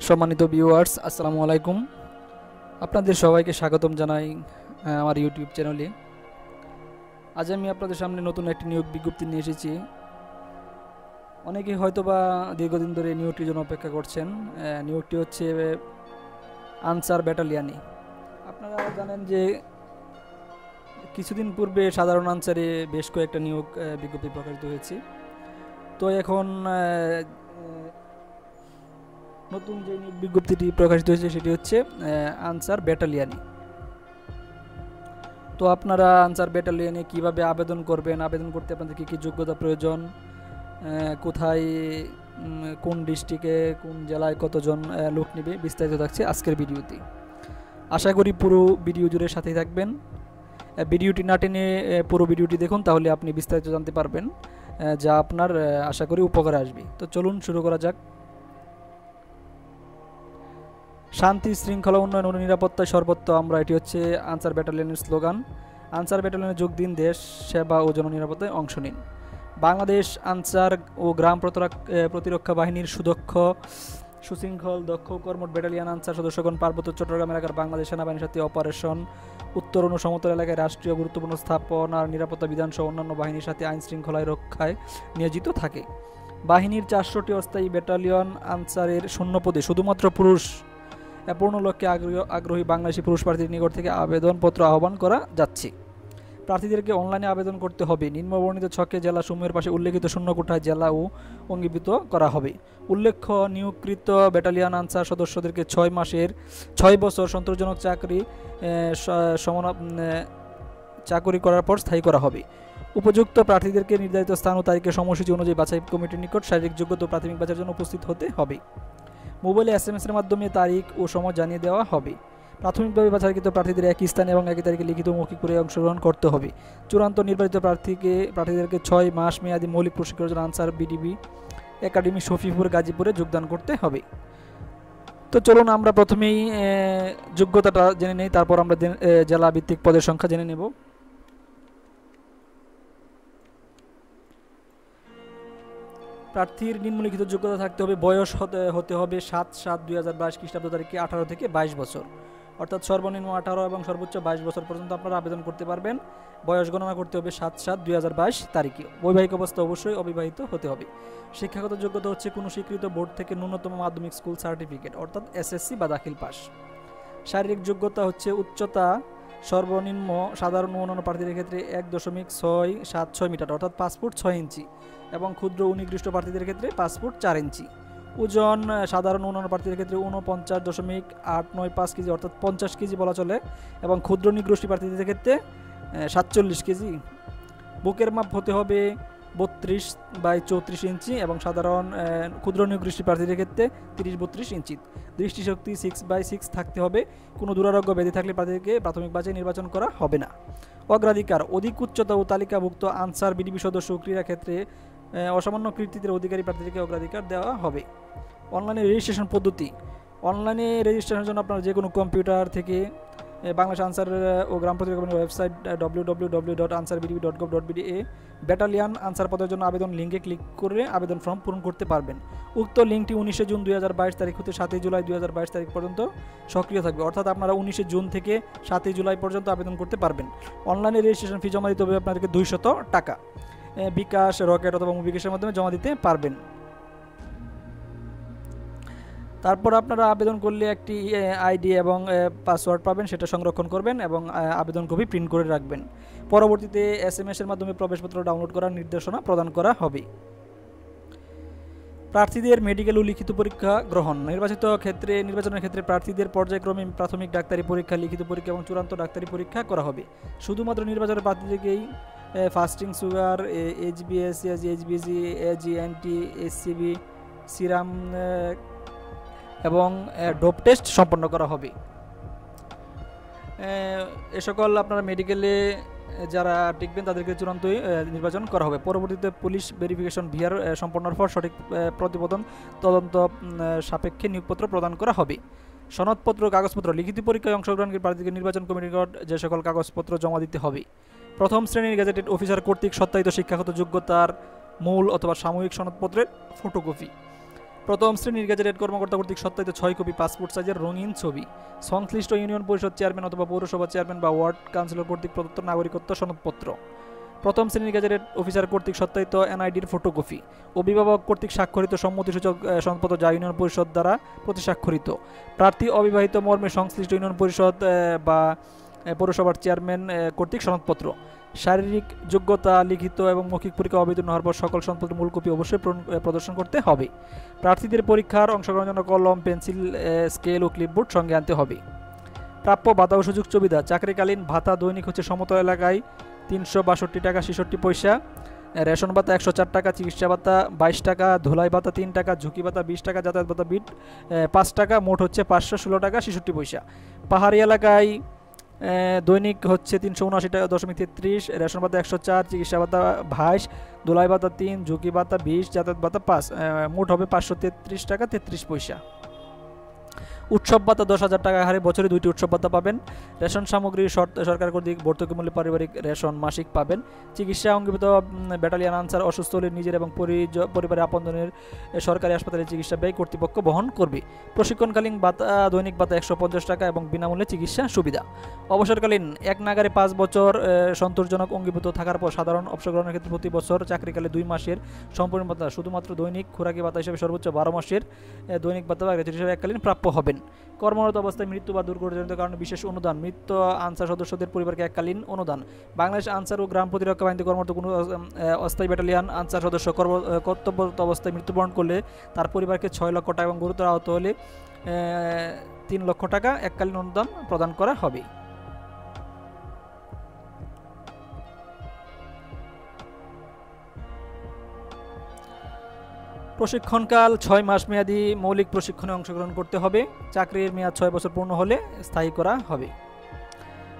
সম্মানিত ভিউয়ার্স, আসসালামু আলাইকুম। আপনাদের সবাইকে স্বাগতম জানাই আমার ইউটিউব চ্যানেলে। আজ আমি আপনাদের সামনে নতুন একটি নিয়োগ বিজ্ঞপ্তি নিয়ে এসেছি। অনেকে হয়তোবা দীর্ঘদিন ধরে নিয়োগটির জন্য অপেক্ষা করছেন। নিয়োগটি হচ্ছে আনসার ব্যাটালিয়ানে। আপনারা জানেন যে কিছুদিন পূর্বে সাধারণ আনসারে বেশ কয়েকটা নিয়োগ বিজ্ঞপ্তি প্রকাশিত হয়েছে। তো এখন নতুন যে বিজ্ঞপ্তিটি প্রকাশিত হয়েছে সেটি হচ্ছে আনসার ব্যাটালিয়ানে। তো আপনারা আনসার ব্যাটালিয়ানে কিভাবে আবেদন করবেন, আবেদন করতে আপনাদের কী কী যোগ্যতা প্রয়োজন, কোথায় কোন ডিস্ট্রিক্টে কোন জেলায় কতজন লোক নেবে, বিস্তারিত থাকছে আজকের ভিডিওতে। আশা করি পুরো ভিডিও জুড়ে সাথেই থাকবেন। ভিডিওটি না টেনে পুরো ভিডিওটি দেখুন, তাহলে আপনি বিস্তারিত জানতে পারবেন, যা আপনার আশা করি উপকারে আসবে। তো চলুন শুরু করা যাক। শান্তি, শৃঙ্খলা, উন্নয়ন ও নিরাপত্তায় সর্বত্র আমরা, এটি হচ্ছে আনসার ব্যাটালিয়নের স্লোগান। আনসার ব্যাটালিয়নে যোগ দিন, দেশ সেবা ও জননিরাপত্তায় অংশ নিন। বাংলাদেশ আনসার ও গ্রাম প্রতিরক্ষা বাহিনীর সুদক্ষ, সুশৃঙ্খল, দক্ষ কর্মঠ ব্যাটালিয়ন আনসার সদস্যগণ পার্বত্য চট্টগ্রাম এলাকার বাংলাদেশ সেনাবাহিনীর সাথে অপারেশন, উত্তরণ ও সমতল এলাকায় রাষ্ট্রীয় গুরুত্বপূর্ণ স্থাপনা আর নিরাপত্তা বিধান সহ অন্যান্য বাহিনীর সাথে আইন শৃঙ্খলায় রক্ষায় নিয়োজিত থাকে। বাহিনীর 400টি অস্থায়ী ব্যাটালিয়ন আনসারের শূন্যপদে শুধুমাত্র পুরুষ পূর্ণ লক্ষ্যে আগ্রহী বাংলাদেশি পুরুষ প্রার্থীর নিকট থেকে আবেদনপত্র আহ্বান করা যাচ্ছে। প্রার্থীদেরকে অনলাইনে আবেদন করতে হবে। নিম্নবর্ণিত ছকে জেলাসমূহের পাশে উল্লেখিত শূন্যকোঠায় জেলা ও অঙ্গীভূত করা হবে। উল্লেখ্য, নিয়োগকৃত ব্যাটালিয়ন আনসার সদস্যদেরকে 6 বছর সন্তোষজনক চাকরি করার পর স্থায়ী করা হবে। উপযুক্ত প্রার্থীদেরকে নির্ধারিত স্থান ও তারিখের সময়সূচি অনুযায়ী বাছাই কমিটির নিকট শারীরিক যোগ্যতা ও প্রাথমিক বাছাইয়ের জন্য উপস্থিত হতে হবে। মোবাইলে SMS-এর মাধ্যমে তারিখ ও সময় জানিয়ে দেওয়া হবে। প্রাথমিকভাবে বাছাইকৃত প্রার্থীদের একই স্থানে এবং একই তারিখে লিখিত মৌখিক পরীক্ষায় অংশগ্রহণ করতে হবে। চূড়ান্ত নির্বাচিত প্রার্থীদেরকে 6 মাস মেয়াদী মৌলিক প্রশিক্ষণের জন্য আনসার বিডিবি একাডেমি শফিপুর গাজীপুরে যোগদান করতে হবে। তো চলুন আমরা প্রথমেই যোগ্যতাটা জেনে নেই, তারপর আমরা জেলা ভিত্তিক পদের সংখ্যা জেনে নেব। প্রার্থীর নিম্নলিখিত যোগ্যতা থাকতে হবে। বয়স হতে হবে 7/7/2022 খ্রিস্টাব্দ তারিখে 18 থেকে 22 বছর, অর্থাৎ সর্বনিম্ন 18 এবং সর্বোচ্চ 22 বছর পর্যন্ত আপনারা আবেদন করতে পারবেন। বয়স গণনা করতে হবে 7/7/2022 তারিখে। বৈবাহিক অবস্থা অবশ্যই অবিবাহিত হতে হবে। শিক্ষাগত যোগ্যতা হচ্ছে কোনো স্বীকৃত বোর্ড থেকে ন্যূনতম মাধ্যমিক স্কুল সার্টিফিকেট অর্থাৎ SSC বা দাখিল পাস। শারীরিক যোগ্যতা হচ্ছে উচ্চতা সর্বনিম্ন সাধারণ ও অন্যান্য প্রার্থীদের ক্ষেত্রে 1.676 মিটার অর্থাৎ 5 ফুট 6 ইঞ্চি এবং ক্ষুদ্র ও নিকৃষ্ট প্রার্থীদের ক্ষেত্রে 5 ফুট 4 ইঞ্চি। ওজন সাধারণ ও অন্যান্য প্রার্থীদের ক্ষেত্রে 49.895 কেজি অর্থাৎ 50 কেজি বলা চলে এবং ক্ষুদ্র নিকৃষ্ট প্রার্থীদের ক্ষেত্রে 47 কেজি। বুকের মাপ হতে হবে 32/34 ইঞ্চি এবং সাধারণ ক্ষুদ্র নিকৃষ্ট প্রার্থীদের ক্ষেত্রে 30/32 ইঞ্চি। দৃষ্টিশক্তি 6/6 থাকতে হবে। কোনো দুরারোগ্য ব্যাধি থাকলে প্রার্থীদেরকে প্রাথমিক বাছাই নির্বাচন করা হবে না। অগ্রাধিকার অধিক উচ্চতা ও তালিকাভুক্ত আনসার বিডিবি সদস্য ও ক্রীড়া ক্ষেত্রে অসামান্য কৃতিত্বের অধিকারী প্রার্থীদেরকে অগ্রাধিকার দেওয়া হবে। অনলাইনে রেজিস্ট্রেশন পদ্ধতি। অনলাইনে রেজিস্ট্রেশনের জন্য আপনার যে কোনো কম্পিউটার থেকে বাংলাদেশ আনসার ও গ্রাম প্রতিরক্ষা বাহিনীর ওয়েবসাইট www.ansarbdb.gov.bd ব্যাটালিয়ান আনসার পদের জন্য আবেদন লিঙ্কে ক্লিক করে আবেদন ফর্ম পূরণ করতে পারবেন। উক্ত লিঙ্কটি 19 জুন 2022 তারিখ হতে 7 জুলাই 2022 তারিখ পর্যন্ত সক্রিয় থাকবে, অর্থাৎ আপনারা 19 জুন থেকে 7 জুলাই পর্যন্ত আবেদন করতে পারবেন। অনলাইনে রেজিস্ট্রেশন ফি জমা দিতে হবে আপনাদেরকে 200 টাকা। বিকাশ, রকেট অথবা মোবিকাশের মাধ্যমে জমা দিতে পারবেন। তারপর আপনারা আবেদন করলে একটি আইডি এবং পাসওয়ার্ড পাবেন, সেটা সংরক্ষণ করবেন এবং আবেদন কপি প্রিন্ট করে রাখবেন। পরবর্তীতে SMS-এর মাধ্যমে প্রবেশপত্র ডাউনলোড করার নির্দেশনা প্রদান করা হবে। প্রার্থীদের মেডিকেল ও লিখিত পরীক্ষা গ্রহণ। নির্বাচনের ক্ষেত্রে প্রার্থীদের পর্যায়ক্রমে প্রাথমিক ডাক্তারি পরীক্ষা, লিখিত পরীক্ষা এবং চূড়ান্ত ডাক্তারি পরীক্ষা করা হবে। শুধুমাত্র নির্বাচনের প্রার্থীদেরকেই fasting sugar, HbA1c, HbG, AGNT, SCB, serum এবং ডোপ টেস্ট সম্পন্ন করা হবে। এ সকল আপনারা মেডিকেলে যারা টিকবেন তাদেরকে চূড়ান্তই নির্বাচন করা হবে। পরবর্তীতে পুলিশ ভেরিফিকেশন ভিআর সম্পন্নের পর সঠিক প্রতিবেদন তদন্ত সাপেক্ষে নিয়োগপত্র প্রদান করা হবে। সনদপত্র, কাগজপত্র। লিখিত পরীক্ষায় অংশগ্রহণকারী প্রার্থীকে নির্বাচন কমিটির নিকট যে সকল কাগজপত্র জমা দিতে হবে: প্রথম শ্রেণীর গেজেটেড অফিসার কর্তৃক সত্যায়িত শিক্ষাগত যোগ্যতার মূল অথবা সাময়িক সনদপত্রের ফটোকপি, প্রথম শ্রেণীর গেজেটেড কর্মকর্তা কর্তৃক সত্যায়িত 6 কপি পাসপোর্ট সাইজের রঙিন ছবি, সংশ্লিষ্ট ইউনিয়ন পরিষদ চেয়ারম্যান অথবা পৌরসভা চেয়ারম্যান বা ওয়ার্ড কাউন্সিলর কর্তৃক প্রদত্ত নাগরিকত্ব সনদপত্র, প্রথম শ্রেণীর গেজেটেড অফিসার কর্তৃক সত্যায়িত এনআইডির ফটোকপি, অভিভাবক কর্তৃক স্বাক্ষরিত সম্মতিসূচক সনদপত্র যা ইউনিয়ন পরিষদ দ্বারা প্রতি স্বাক্ষরিত, প্রার্থী অবিবাহিত মর্মে সংশ্লিষ্ট ইউনিয়ন পরিষদ বা পৌরসভার চেয়ারম্যান কর্তৃক সনদপত্র, শারীরিক যোগ্যতা, লিখিত এবং মৌখিক পরীক্ষা অবতীর্ণ হওয়ার পর সকল সনদপত্রের মূল কপি অবশ্যই প্রদর্শন করতে হবে। প্রার্থীদের পরীক্ষার অংশগ্রহণের জন্য কলম, পেন্সিল, স্কেল ও ক্লিপবোর্ড সঙ্গে আনতে হবে। প্রাপ্য ভাতা ও সুযোগ সুবিধা, চাকরিকালীন ভাতা দৈনিক হচ্ছে সমতল এলাকায় 362 টাকা 66 পয়সা, রেশন ভাতা 104 টাকা, চিকিৎসা ভাতা 22 টাকা, ধুলাই ভাতা 3 টাকা, ঝুঁকি ভাতা 20 টাকা, যাতায়াত ভাতা 5 টাকা, মোট হচ্ছে 516 টাকা 66 পয়সা। পাহাড়ি এলাকায় দৈনিক হচ্ছে 379 টাকা 0.33, রেশন ভাতা 104, চিকিৎসা ভাতা 22, ধুলাই ভাতা 3, ঝুঁকি ভাতা 20, যাতায়াত ভাতা 5, মোট হবে 533 টাকা 33 পয়সা। উৎসব ভাতা 10,000 টাকা হারে বছরে 2টি উৎসব ভাতা পাবেন। রেশন সামগ্রী সরকার কর্তৃক ভর্তুকি মূল্যে পারিবারিক রেশন মাসিক পাবেন। চিকিৎসা অঙ্গীভূত ব্যাটালিয়ন আনসার অসুস্থ হলে নিজের এবং পরিবারের আপনজনের সরকারি হাসপাতালে চিকিৎসা ব্যয় কর্তৃপক্ষ বহন করবে। প্রশিক্ষণকালীন ভাতা দৈনিক ভাতা 150 টাকা এবং বিনামূল্যে চিকিৎসা সুবিধা। অবসরকালীন এক নাগারে 5 বছর সন্তোষজনক অঙ্গীভূত থাকার পর সাধারণ অবসরগ্রহণের ক্ষেত্রে প্রতি বছর চাকরিকালে 2 মাসের সম্পূর্ণ ভাতা শুধুমাত্র দৈনিক খোরাকি ভাতা হিসেবে সর্বোচ্চ 12 মাসের দৈনিক ভাতা বা গ্র্যাচুইটি হিসেবে এককালীন প্রাপ্য হবেন। কর্মরত অবস্থায় মৃত্যু বা দুর্ঘটনাজনিত কারণে বিশেষ অনুদান, মৃত আনসার সদস্যদের পরিবারকে এককালীন অনুদান। বাংলাদেশ আনসার ও গ্রাম প্রতিরক্ষা বাহিনীতে কর্মরত কোনো অস্থায়ী ব্যাটালিয়ন আনসার সদস্য কর্তব্যরত অবস্থায় মৃত্যুবরণ করলে তার পরিবারকে 6 লক্ষ টাকা এবং গুরুতর আহত হলে 3 লক্ষ টাকা এককালীন অনুদান প্রদান করা হবে। প্রশিক্ষণকাল 6 মাস মেয়াদী মৌলিক প্রশিক্ষণে অংশগ্রহণ করতে হবে। চাকরির মেয়াদ 6 বছর পূর্ণ হলে স্থায়ী করা হবে।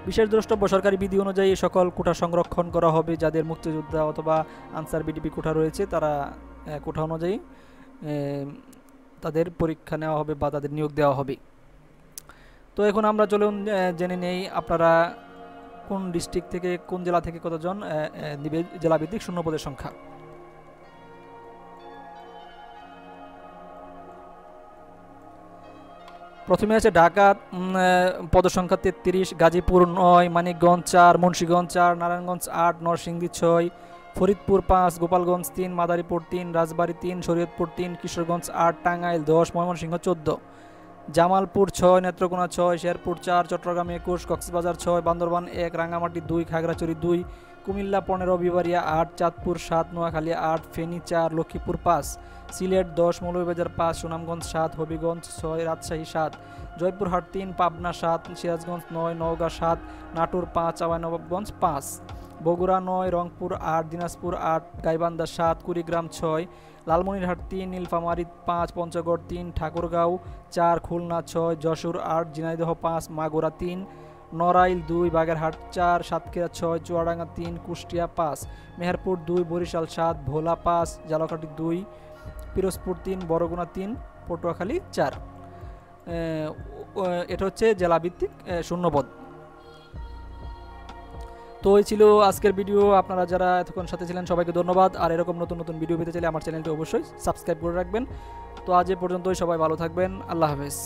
বিশেষ দ্রষ্টব্য, সরকারি বিধি অনুযায়ী সকল কোঠা সংরক্ষণ করা হবে। যাদের মুক্তিযোদ্ধা অথবা আনসার বিডিপি কোঠা রয়েছে তারা কোঠা অনুযায়ী তাদের পরীক্ষা নেওয়া হবে বা তাদের নিয়োগ দেওয়া হবে। তো এখন আমরা চলুন জেনে নেই আপনারা কোন ডিস্ট্রিক্ট থেকে কোন জেলা থেকে কতজন নিবে জেলাভিত্তিক শূন্যপদের সংখ্যা। প্রথমে আছে ঢাকা পদসংখ্যা 33, গাজীপুর 9, মানিকগঞ্জ 4, মুন্সিগঞ্জ 4, নারায়ণগঞ্জ 8, নরসিংদী 6, ফরিদপুর 5, গোপালগঞ্জ 3, মাদারীপুর 3, রাজবাড়ী 3, শরীয়তপুর 3, কিশোরগঞ্জ 8, টাঙ্গাইল 10, ময়মনসিংহ 14, জামালপুর 6, নেত্রকোনা 6, শেরপুর 4, চট্টগ্রাম 21, কক্সবাজার 6, বান্দরবান 1, রাঙ্গামাটি 2, খাগড়াছড়ি 2, কুমিল্লা 15, বিবাড়িয়া 8, চাঁদপুর 7, নোয়াখালী 8, ফেনী 4, লক্ষ্মীপুর 5, সিলেট 10, মৌলভীবাজার 5, সুনামগঞ্জ 7, হবিগঞ্জ 6, রাজশাহী 7, জয়পুরহাট 3, পাবনা 7, সিরাজগঞ্জ 9, নওগাঁ 7, নাটোর 5, চাঁপাইনবাবগঞ্জ 5, বগুড়া 9, রংপুর 8, দিনাজপুর 8, গাইবান্ধা 7, কুড়িগ্রাম 6, লালমনিরহাট 3, নীলফামারী 5, পঞ্চগড় 3, ঠাকুরগাঁও 4, খুলনা 6, যশোর 8, ঝিনাইদহ 5, মাগুরা 3, নড়াইল 2, বাগেরহাট 4, সাতক্ষীরা 6, চুয়াডাঙ্গা 3, কুষ্টিয়া 5, মেহেরপুর 2, বরিশাল 7, ভোলা 5, ঝালকাঠি 2, পিরোজপুর 3, বরগুনা 3, পটুয়াখালী 4। এটা হচ্ছে জেলাভিত্তিক শূন্যপদ। তো এই ছিল আজকের ভিডিও। আপনারা যারা এতক্ষণ সাথে ছিলেন সবাইকে ধন্যবাদ। আর এরকম নতুন নতুন ভিডিও পেতে চাইলে আমার চ্যানেলটি অবশ্যই সাবস্ক্রাইব করে রাখবেন। তো আজ এ পর্যন্তই, সবাই ভালো থাকবেন। আল্লাহ হাফেজ।